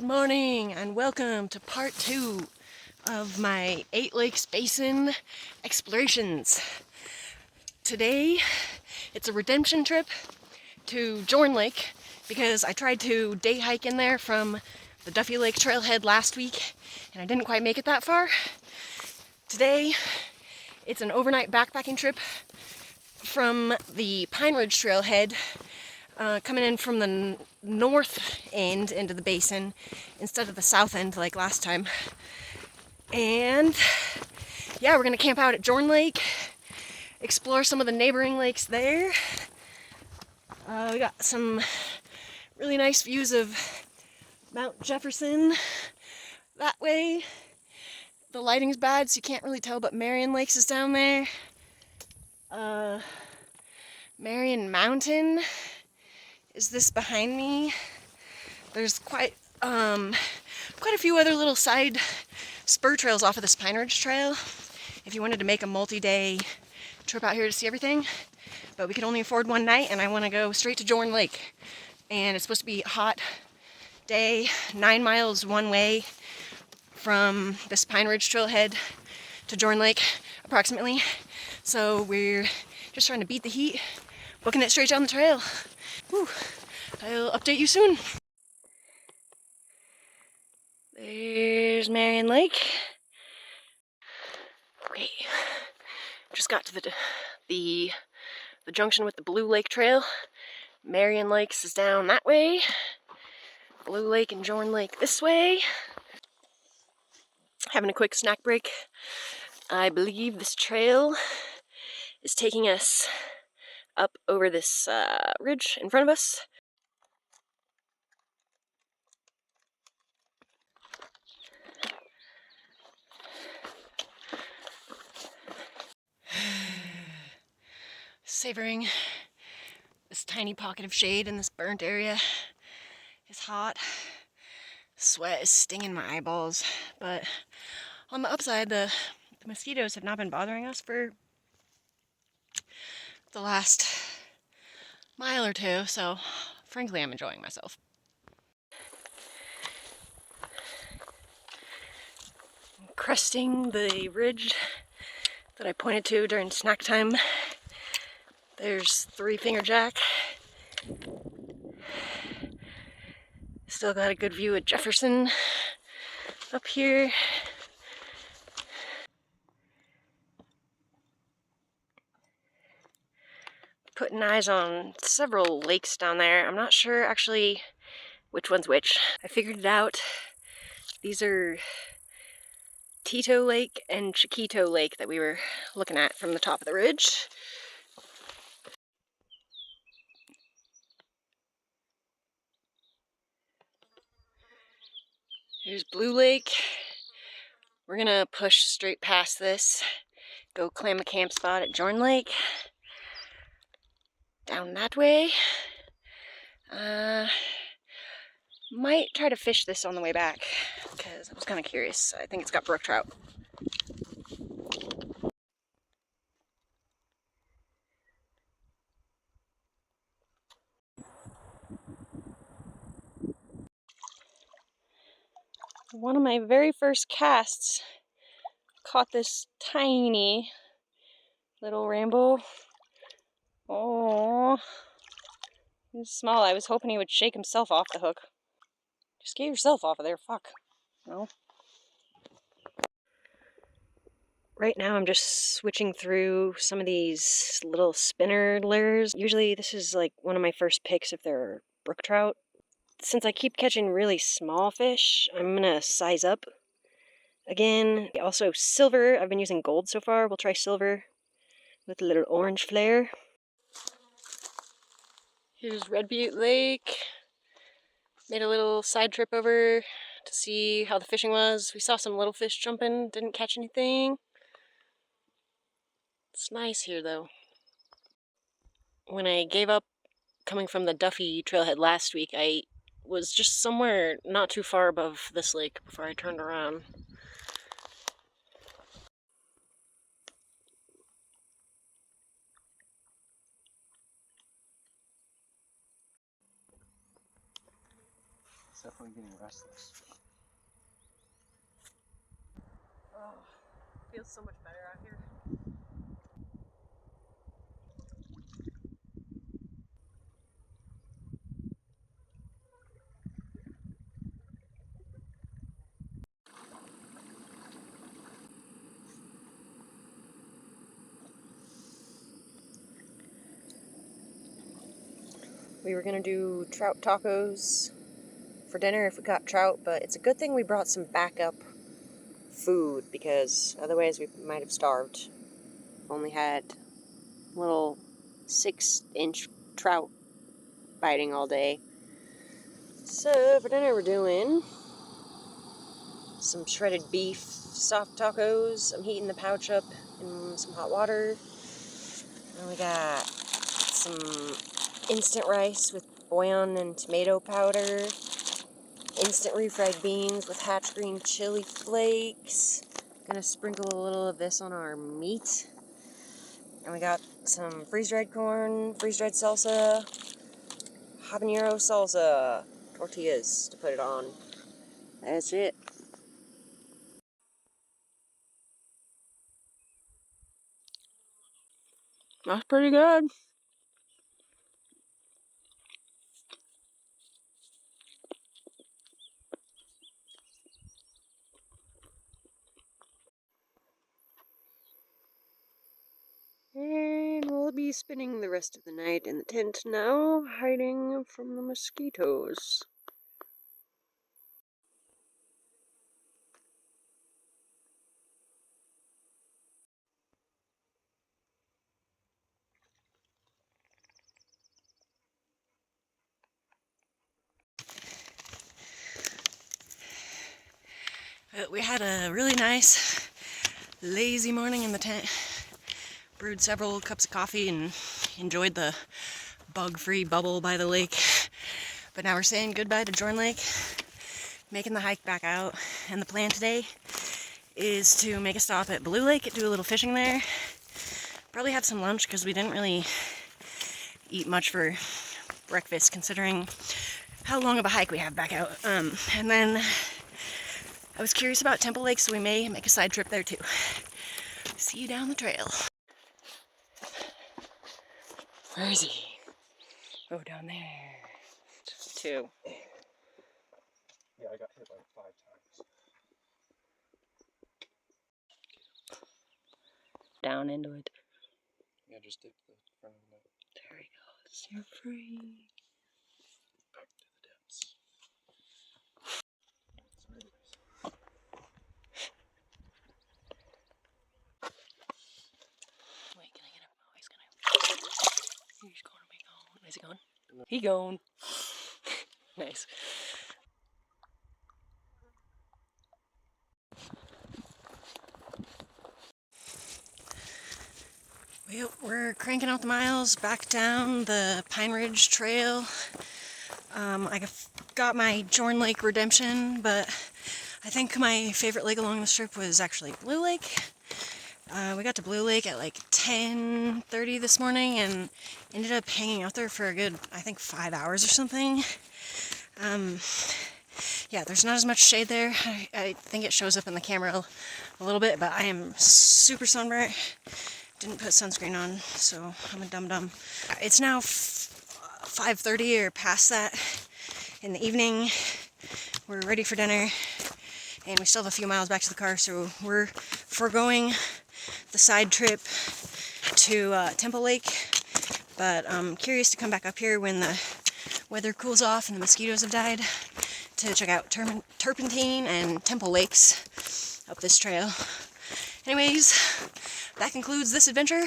morning and welcome to part 2 of my Eight Lakes Basin explorations. Today it's a redemption trip to Jorn Lake because I tried to day hike in there from the Duffy Lake trailhead last week and I didn't quite make it that far. Today it's an overnight backpacking trip from the Pine Ridge trailhead, coming in from the north end into the basin instead of the south end like last time. And yeah, we're gonna camp out at Jorn Lake, explore some of the neighboring lakes there. We got some really nice views of Mt Jefferson that way. The lighting's bad so you can't really tell, but Marion Lakes is down there. Marion Mountain is this behind me. There's quite a few other little side spur trails off of this Pine Ridge Trail if you wanted to make a multi-day trip out here to see everything. But we could only afford one night and I want to go straight to Jorn Lake. And it's supposed to be a hot day, 9 miles one way from this Pine Ridge Trailhead to Jorn Lake approximately. So we're just trying to beat the heat, booking it straight down the trail. Whew. I'll update you soon. There's Marion Lake. Okay, just got to the junction with the Butte Lake Trail. Marion Lakes is down that way. Butte Lake and Jorn Lake this way. Having a quick snack break. I believe this trail is taking us up over this ridge in front of us. Savoring this tiny pocket of shade in this burnt area. It's hot. Sweat is stinging my eyeballs, but on the upside, the mosquitoes have not been bothering us for the last mile or two, so frankly I'm enjoying myself. Cresting the ridge that I pointed to during snack time. There's Three Finger Jack. Still got a good view of Jefferson up here. Putting eyes on several lakes down there. I'm not sure actually which one's which. I figured it out. These are Tito Lake and Chiquito Lake that we were looking at from the top of the ridge. Here's Butte Lake. We're gonna push straight past this, go claim a camp spot at Jorn Lake. Down that way. Might try to fish this on the way back because I was kind of curious. I think it's got brook trout. One of my very first casts caught this tiny little rainbow. Oh, he's small. I was hoping he would shake himself off the hook. Just get yourself off of there, fuck. No. Right now I'm just switching through some of these little spinner lures. Usually this is like one of my first picks if they're brook trout. Since I keep catching really small fish, I'm gonna size up again. Also silver, I've been using gold so far. We'll try silver with a little orange flare. Here's Red Butte Lake. Made a little side trip over to see how the fishing was. We saw some little fish jumping, didn't catch anything. It's nice here though. When I gave up coming from the Duffy trailhead last week, I was just somewhere not too far above this lake before I turned around. It's definitely getting restless. Oh, feels so much better out here. We were gonna do trout tacos for dinner if we caught trout, but it's a good thing we brought some backup food because otherwise we might have starved. Only had little 6-inch trout biting all day. So for dinner we're doing some shredded beef soft tacos. I'm heating the pouch up in some hot water. And we got some instant rice with bouillon and tomato powder. Instant refried beans with hatch green chili flakes. Gonna sprinkle a little of this on our meat. And we got some freeze-dried corn, freeze-dried salsa, habanero salsa, tortillas to put it on. That's it. That's pretty good. And we'll be spending the rest of the night in the tent now, hiding from the mosquitoes. We had a really nice, lazy morning in the tent. Brewed several cups of coffee and enjoyed the bug-free bubble by the lake. But now we're saying goodbye to Jorn Lake, making the hike back out. And the plan today is to make a stop at Butte Lake, do a little fishing there. Probably have some lunch because we didn't really eat much for breakfast considering how long of a hike we have back out. And then I was curious about Temple Lake, so we may make a side trip there too. See you down the trail. Where is he? Oh, down there. 2. Yeah, I got hit like 5 times. Down into it. Yeah, just dip the front of the net. There he goes. You're free. Back to the depths. Wait, can I get him? Oh, he's gonna. He's gonna be gone. Is he gone? He gone. Nice. Well, we're cranking out the miles back down the Pine Ridge Trail. I got my Jorn Lake redemption, but I think my favorite lake along the strip was actually Butte Lake. We got to Butte Lake at like 10:30 this morning and ended up hanging out there for a good, I think, 5 hours or something. Yeah, there's not as much shade there. I think it shows up in the camera a little bit, but I am super sunburnt. Didn't put sunscreen on, so I'm a dum-dum. It's now 5:30 or past that in the evening. We're ready for dinner, and we still have a few miles back to the car, so we're foregoing the side trip to Temple Lake, but I'm curious to come back up here when the weather cools off and the mosquitoes have died to check out Turpentine and Temple Lakes up this trail. Anyways, that concludes this adventure,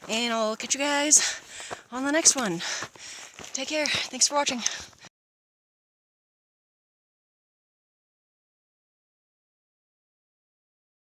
and I'll catch you guys on the next one. Take care. Thanks for watching.